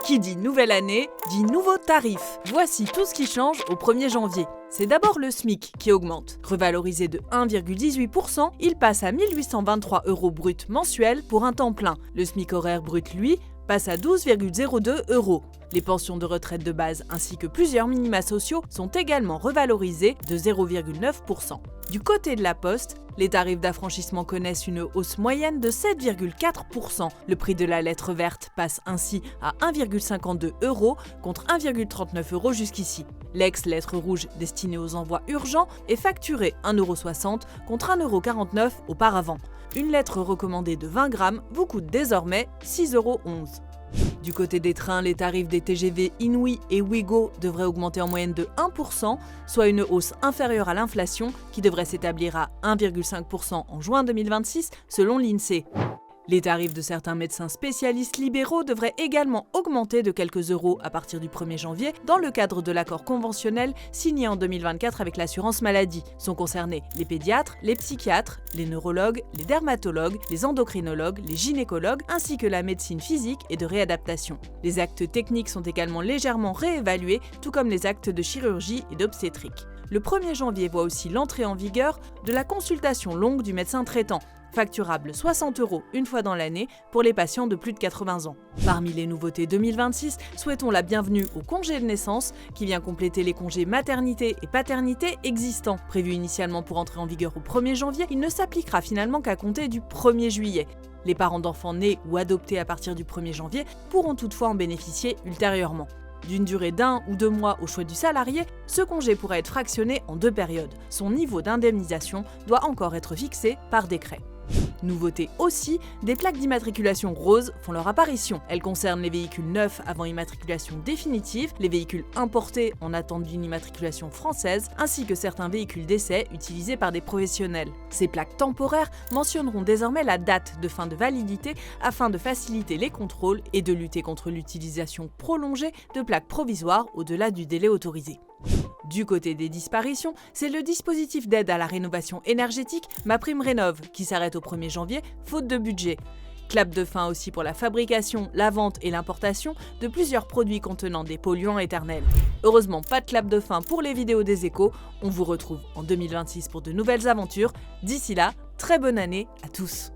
Qui dit nouvelle année, dit nouveaux tarifs. Voici tout ce qui change au 1er janvier. C'est d'abord le SMIC qui augmente. Revalorisé de 1,18%, il passe à 1 823 € brut mensuels pour un temps plein. Le SMIC horaire brut, lui, passe à 12,02 €. Les pensions de retraite de base ainsi que plusieurs minima sociaux sont également revalorisés de 0,9%. Du côté de la Poste, les tarifs d'affranchissement connaissent une hausse moyenne de 7,4%. Le prix de la lettre verte passe ainsi à 1,52 € contre 1,39 € jusqu'ici. L'ex-lettre rouge destinée aux envois urgents est facturée 1,60 € contre 1,49 € auparavant. Une lettre recommandée de 20 grammes vous coûte désormais 6,11 €. Du côté des trains, les tarifs des TGV Inouï et Ouigo devraient augmenter en moyenne de 1%, soit une hausse inférieure à l'inflation qui devrait s'établir à 1,5% en juin 2026 selon l'INSEE. Les tarifs de certains médecins spécialistes libéraux devraient également augmenter de quelques euros à partir du 1er janvier dans le cadre de l'accord conventionnel signé en 2024 avec l'assurance maladie. Sont concernés les pédiatres, les psychiatres, les neurologues, les dermatologues, les endocrinologues, les gynécologues ainsi que la médecine physique et de réadaptation. Les actes techniques sont également légèrement réévalués, tout comme les actes de chirurgie et d'obstétrique. Le 1er janvier voit aussi l'entrée en vigueur de la consultation longue du médecin traitant, facturable 60 € une fois dans l'année pour les patients de plus de 80 ans. Parmi les nouveautés 2026, souhaitons la bienvenue au congé de naissance qui vient compléter les congés maternité et paternité existants. Prévu initialement pour entrer en vigueur au 1er janvier, il ne s'appliquera finalement qu'à compter du 1er juillet. Les parents d'enfants nés ou adoptés à partir du 1er janvier pourront toutefois en bénéficier ultérieurement. D'une durée d'1 ou 2 mois au choix du salarié, ce congé pourra être fractionné en 2 périodes. Son niveau d'indemnisation doit encore être fixé par décret. Nouveauté aussi, des plaques d'immatriculation roses font leur apparition. Elles concernent les véhicules neufs avant immatriculation définitive, les véhicules importés en attente d'une immatriculation française, ainsi que certains véhicules d'essai utilisés par des professionnels. Ces plaques temporaires mentionneront désormais la date de fin de validité afin de faciliter les contrôles et de lutter contre l'utilisation prolongée de plaques provisoires au-delà du délai autorisé. Du côté des disparitions, c'est le dispositif d'aide à la rénovation énergétique MaPrimeRénov' qui s'arrête au 1er janvier, faute de budget. Clap de fin aussi pour la fabrication, la vente et l'importation de plusieurs produits contenant des polluants éternels. Heureusement, pas de clap de fin pour les vidéos des échos. On vous retrouve en 2026 pour de nouvelles aventures. D'ici là, très bonne année à tous.